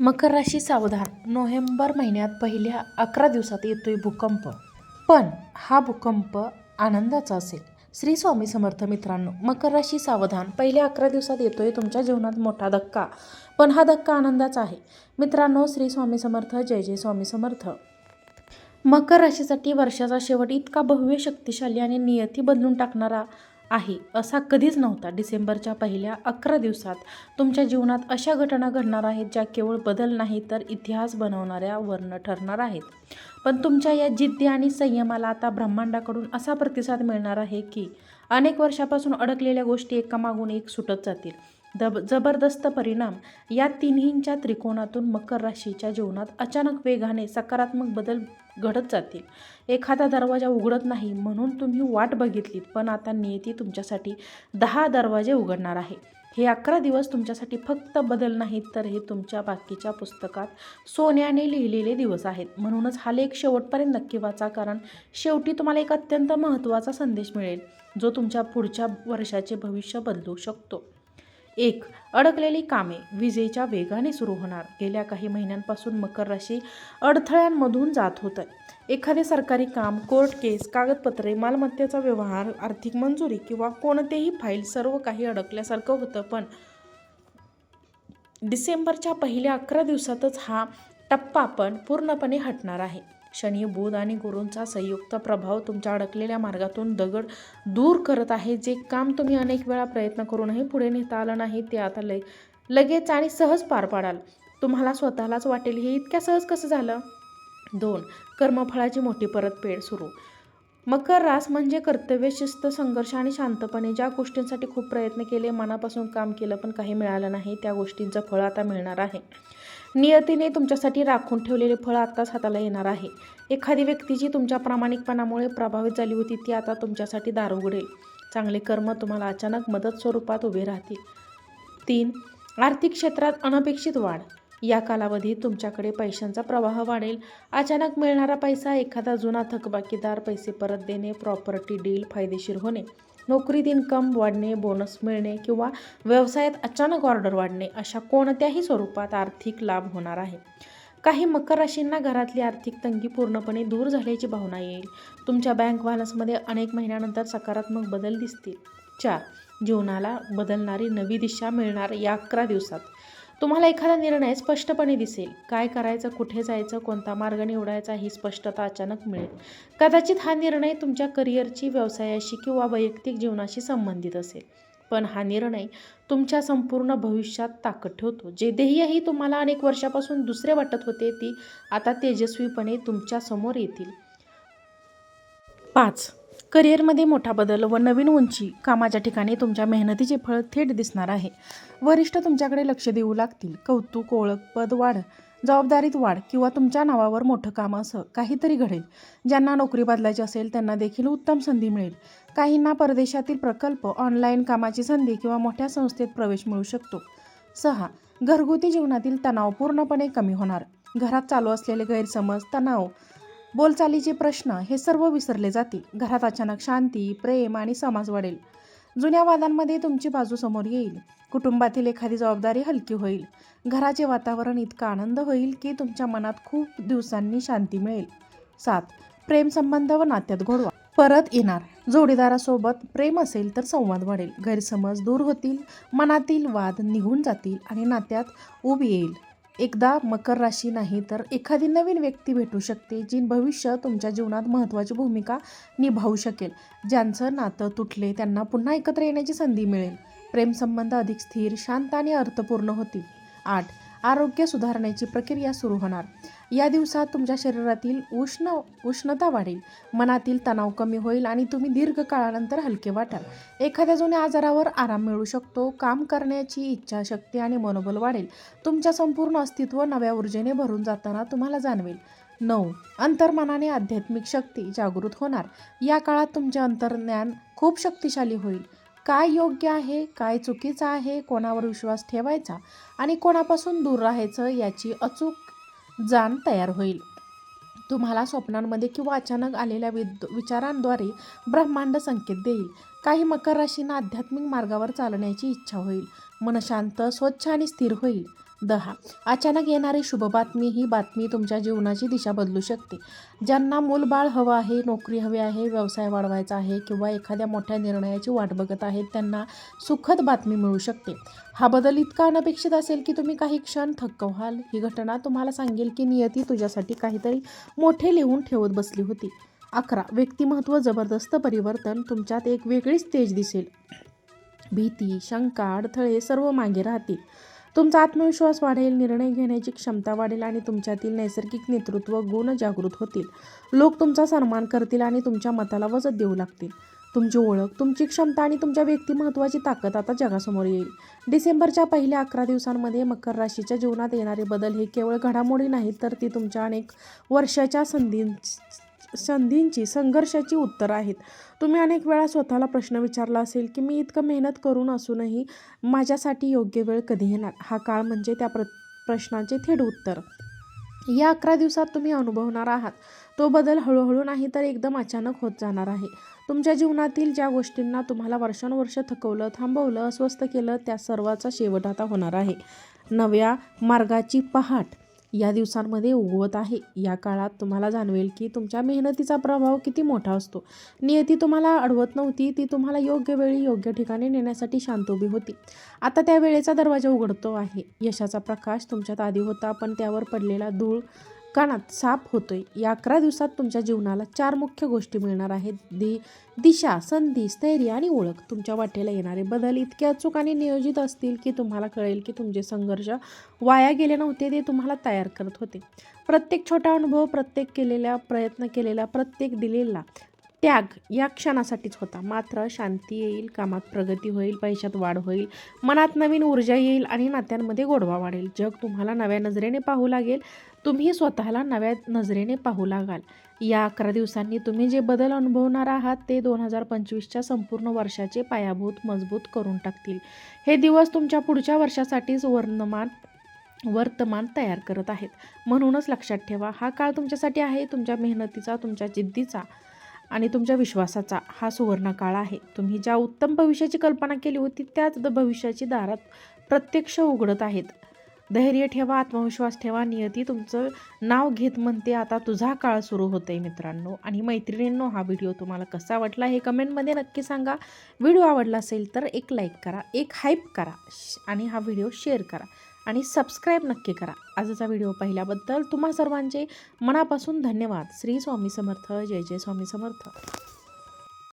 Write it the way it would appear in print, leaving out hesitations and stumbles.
मकर राशी सावधान. नोव्हेंबर महिन्यात पहिल्या 11 दिवसात येतोय भूकंप. पण हा भूकंप आनंदाचा असेल. श्री स्वामी समर्थ. मित्रांनो, मकर राशी सावधान. पहिल्या 11 दिवसात येतोय तुमच्या जीवनात मोठा धक्का, पण हा धक्का आनंदाचा आहे. मित्रांनो, श्री स्वामी समर्थ. जय जय स्वामी समर्थ. मकर राशीसाठी वर्षाचा शेवट इतका भव्य, शक्तिशाली आणि नियती बदलून टाकणारा आहे असा कधीच नव्हता. डिसेंबरच्या पहिल्या 11 दिवसात तुमच्या जीवनात अशा घटना घडणार आहेत ज्या केवळ बदल नाही तर इतिहास बनवणाऱ्या वर्ण ठरणार आहेत. पण तुमच्या या जिद्दी आणि संयमाला आता ब्रह्मांडाकडून असा प्रतिसाद मिळणार आहे की अनेक वर्षापासून अडकलेल्या गोष्टी एकामागून एक सुटत जातील. जबरदस्त परिणाम. या तिन्हींच्या त्रिकोणातून मकर राशीच्या जीवनात अचानक वेगाने सकारात्मक बदल घडत जातील. एखादा दरवाजा उघडत नाही म्हणून तुम्ही वाट बघितलीत, पण आता नियती तुमच्यासाठी 10 दरवाजे उघडणार आहे. हे 11 दिवस तुमच्यासाठी फक्त बदल नाहीत, तर हे तुमच्या बाकीच्या पुस्तकात सोन्याने लिहिलेले दिवस आहेत. म्हणूनच हा लेख शेवटपर्यंत नक्की वाचा, कारण शेवटी तुम्हाला एक अत्यंत महत्त्वाचा संदेश मिळेल जो तुमच्या पुढच्या वर्षाचे भविष्य बदलू शकतो. 1. अडकलेली कामे विजेच्या वेगाने सुरू होणार. गेल्या काही महिन्यांपासून मकर राशी अडथळ्यांमधून जात होत आहे. एखादे सरकारी काम, कोर्ट केस, कागदपत्रे, मालमत्तेचा व्यवहार, आर्थिक मंजुरी किंवा कोणतेही फाईल, सर्व काही अडकल्यासारखं होतं. पण डिसेंबरच्या पहिल्या 11 दिवसातच हा टप्पा पण पूर्णपणे हटणार आहे. शनी, बुध आणि गुरूंचा संयुक्त प्रभाव तुमच्या अडकलेल्या मार्गातून दगड दूर करत आहे. जे काम तुम्ही अनेक वेळा प्रयत्न करूनही पुढे नेता आलं नाही, ते आता लगेच आणि सहज पार पाडाल. तुम्हाला स्वतःलाच वाटेल, हे इतक्या सहज कसं झालं. 2. कर्मफळाची मोठी परतफेड सुरू. मकर रास म्हणजे कर्तव्य, शिस्त, संघर्ष आणि शांतपणे. ज्या गोष्टींसाठी खूप प्रयत्न केले, मनापासून काम केलं, पण काही मिळालं नाही, त्या गोष्टींचं फळ आता मिळणार आहे. नियतीने तुमच्यासाठी राखून ठेवलेले फळ आत्ताच हाताला येणार आहे. एखादी व्यक्ती जी तुमच्या प्रामाणिकपणामुळे प्रभावित झाली होती, ती आता तुमच्यासाठी दार उघडेल. चांगले कर्म तुम्हाला अचानक मदत स्वरूपात उभे राहतील. 3. आर्थिक क्षेत्रात अनपेक्षित वाढ. या कालावधीत तुमच्याकडे पैशांचा प्रवाह वाढेल. अचानक मिळणारा पैसा, एखादा जुना थकबाकीदार, पैसे परत देणे, प्रॉपर्टी डील फायदेशीर होणे, नोकरीत इन्कम वाढणे, बोनस मिळणे किंवा व्यवसायात अचानक ऑर्डर वाढणे, अशा कोणत्याही स्वरूपात आर्थिक लाभ होणार आहे. काही मकर राशींना घरातली आर्थिक तंगी पूर्णपणे दूर झाल्याची भावना येईल. तुमच्या बँक बॅलन्समध्ये अनेक महिन्यानंतर सकारात्मक बदल दिसतील. 4. जीवनाला बदलणारी नवी दिशा मिळणार. या 11 दिवसात तुम्हाला एखादा निर्णय स्पष्टपणे दिसेल. काय करायचं, कुठे जायचं, कोणता मार्ग निवडायचा, ही स्पष्टता अचानक मिळेल. कदाचित हा निर्णय तुमच्या करिअरची, व्यवसायाशी किंवा वैयक्तिक जीवनाशी संबंधित असेल. पण हा निर्णय तुमच्या संपूर्ण भविष्यात ताकद ठेवतो. जे ध्येयही तुम्हाला अनेक वर्षापासून दुसरे वाटत होते, ती आता तेजस्वीपणे तुमच्या समोर येतील. 5. करिअरमध्ये मोठा बदल व नवीन उंची. कामाच्या ठिकाणी तुमच्या मेहनतीचे फळ थेट दिसणार आहे. वरिष्ठ तुमच्याकडे लक्ष देऊ लागतील. कौतुक, ओळख, पद वाढ, जबाबदारीत वाढ किंवा तुमच्या नावावर मोठं काम असं काहीतरी घडेल. ज्यांना नोकरी बदलायची असेल त्यांना देखील उत्तम संधी मिळेल. काहींना परदेशातील प्रकल्प, ऑनलाईन कामाची संधी किंवा मोठ्या संस्थेत प्रवेश मिळू शकतो. 6. घरगुती जीवनातील तणाव पूर्णपणे कमी होणार. घरात चालू असलेले गैरसमज, तणाव, बोलचालीचे प्रश्न हे सर्व विसरले जातील. घरात अचानक शांती, प्रेम आणि समाज वाढेल. जुन्या वादांमध्ये तुमची बाजू समोर येईल. कुटुंबातील एखादी जबाबदारी हलकी होईल. घराचे वातावरण इतका आनंद होईल की तुमच्या मनात खूप दिवसांनी शांती मिळेल. 7. प्रेमसंबंध व नात्यात गोडवा परत येणार. जोडीदारासोबत प्रेम असेल तर संवाद वाढेल. गैरसमज दूर होतील. मनातील वाद निघून जातील आणि नात्यात ऊब येईल. एकदा मकर राशी नाही तर एखादी नवीन व्यक्ती भेटू शकते, जी भविष्य तुमच्या जीवनात महत्त्वाची भूमिका निभावू शकेल. ज्यांचं नातं तुटले त्यांना पुन्हा एकत्र येण्याची संधी मिळेल. प्रेमसंबंध अधिक स्थिर, शांत आणि अर्थपूर्ण होतील. 8. आरोग्य सुधारण्याची प्रक्रिया सुरू होणार. या दिवसात तुमच्या शरीरातील उष्णता वाढेल. मनातील तणाव कमी होईल आणि तुम्ही दीर्घकाळानंतर हलके वाटाल. एखाद्या जुन्या आजारावर आराम मिळू शकतो. काम करण्याची इच्छाशक्ती आणि मनोबल वाढेल. तुमच्या संपूर्ण अस्तित्व नव्या ऊर्जेने भरून जाताना तुम्हाला जाणवेल. 9. अंतर्मनाने आध्यात्मिक शक्ती जागृत होणार. या काळात तुमचे अंतर्ज्ञान खूप शक्तिशाली होईल. काय योग्य आहे, काय चुकीचं आहे, कोणावर विश्वास ठेवायचा आणि कोणापासून दूर राहायचं याची अचूक जाण तयार होईल. तुम्हाला स्वप्नांमध्ये किंवा अचानक आलेल्या विचारांद्वारे ब्रह्मांड संकेत देईल. काही मकर राशींना आध्यात्मिक मार्गावर चालण्याची इच्छा होईल. मन शांत, स्वच्छ आणि स्थिर होईल. 10. अचानक येणारी शुभ बातमी. ही बातमी तुमच्या जीवनाची दिशा बदलू शकते. ज्यांना मूलबाळ हवं आहे, नोकरी हवी आहे, व्यवसाय वाढवायचा आहे किंवा एखाद्या मोठ्या निर्णयाची वाट बघत आहेत, त्यांना सुखद बातमी मिळू शकते. हा बदल इतका अनपेक्षित असेल की तुम्ही काही क्षण थक्क व्हाल. ही घटना तुम्हाला सांगेल की नियती तुझ्यासाठी काहीतरी मोठे लिहून ठेवत बसली होती. 11. व्यक्तिमत्व जबरदस्त परिवर्तन. तुमच्यात एक वेगळीच तेज दिसेल. भीती, शंका, अडथळे सर्व मागे राहतील. तुमचा आत्मविश्वास वाढेल, निर्णय घेण्याची क्षमता वाढेल आणि तुमच्यातील नैसर्गिक नेतृत्व गुण जागृत होतील. लोक तुमचा सन्मान करतील आणि तुमच्या मताला वजन देऊ लागतील. तुमची ओळख, तुमची क्षमता आणि तुमच्या व्यक्तिमत्त्वाची ताकद आता जगासमोर येईल. डिसेंबरच्या पहिल्या 11 दिवसांमध्ये मकर राशीच्या जीवनात येणारे बदल हे केवळ घडामोडी नाहीत, तर ती तुमच्या अनेक वर्षाच्या संधींची, संघर्षाची उत्तरं आहेत. तुम्ही अनेक वेळा स्वतःला प्रश्न विचारला असेल की मी इतकं मेहनत करून असूनही माझ्यासाठी योग्य वेळ कधी येणार. हा काळ म्हणजे त्या प्रश्नाचे थेट उत्तर. या 11 दिवसात तुम्ही अनुभवणार आहात तो बदल हळूहळू नाही तर एकदम अचानक होत जाणार आहे. तुमच्या जीवनातील ज्या गोष्टींना तुम्हाला वर्षानुवर्ष थकवलं, थांबवलं, अस्वस्थ केलं, त्या सर्वाचा शेवट आता होणार आहे. नव्या मार्गाची पहाट या दिवसांमध्ये उगवत आहे. या काळात तुम्हाला जाणवेल की तुमच्या मेहनतीचा प्रभाव किती मोठा असतो. नियती तुम्हाला अडवत नव्हती, ती तुम्हाला योग्य वेळी योग्य ठिकाणी नेण्यासाठी शांत उभी होती. आता त्या वेळेचा दरवाजा उघडतो आहे. यशाचा प्रकाश तुमच्यात आधी होता, पण त्यावर पडलेला धूळ कानात साफ होतोय. या 11 दिवसात तुमच्या जीवनाला 4 मुख्य गोष्टी मिळणार आहेत. दिशा, संधी, स्थैर्य आणि ओळख. तुमच्या वाटेला येणारे बदल इतके अचूक आणि नियोजित असतील की तुम्हाला कळेल की तुमचे संघर्ष वाया गेले नव्हते, ते तुम्हाला तयार करत होते. प्रत्येक छोटा अनुभव, प्रत्येक प्रयत्न केलेला, प्रत्येक दिलेला त्याग या क्षणासाठीच होता. मात्र शांती येईल, कामात प्रगती होईल, पैशात वाढ होईल, मनात नवीन ऊर्जा येईल आणि नात्यांमध्ये गोडवा वाढेल. जग तुम्हाला नव्या नजरेने पाहू लागेल, तुम्ही स्वतःला नव्या नजरेने पाहू लागाल. या 11 दिवसांनी तुम्ही जे बदल अनुभवणार आहात ते 2025च्या संपूर्ण वर्षाचे पायाभूत मजबूत करून टाकतील. हे दिवस तुमच्या पुढच्या वर्षासाठीच वर्तमान तयार करत आहेत. म्हणूनच लक्षात ठेवा, हा काळ तुमच्यासाठी आहे. तुमच्या मेहनतीचा, तुमच्या जिद्दीचा आणि तुमच्या विश्वासाचा हा सुवर्ण काळ आहे. तुम्ही ज्या उत्तम भविष्याची कल्पना केली होती त्याच भविष्याची दारात प्रत्यक्ष उघडत आहेत. धैर्य ठेवा, आत्मविश्वास ठेवा. नियती तुमचं नाव घेत म्हणते, आता तुझा काळ सुरू होतोय मित्रांनो. आणि मैत्रिणींनो, हा व्हिडिओ तुम्हाला कसा वाटला हे कमेंटमध्ये नक्की सांगा. व्हिडिओ आवडला असेल तर एक लाईक करा, एक हाईप करा आणि हा व्हिडिओ शेअर करा आणि सबस्क्राईब नक्की करा. आजचा व्हिडिओ पाहिल्याबद्दल तुम्हा सर्वांचे मनापासून धन्यवाद. श्री स्वामी समर्थ. जय जय स्वामी समर्थ.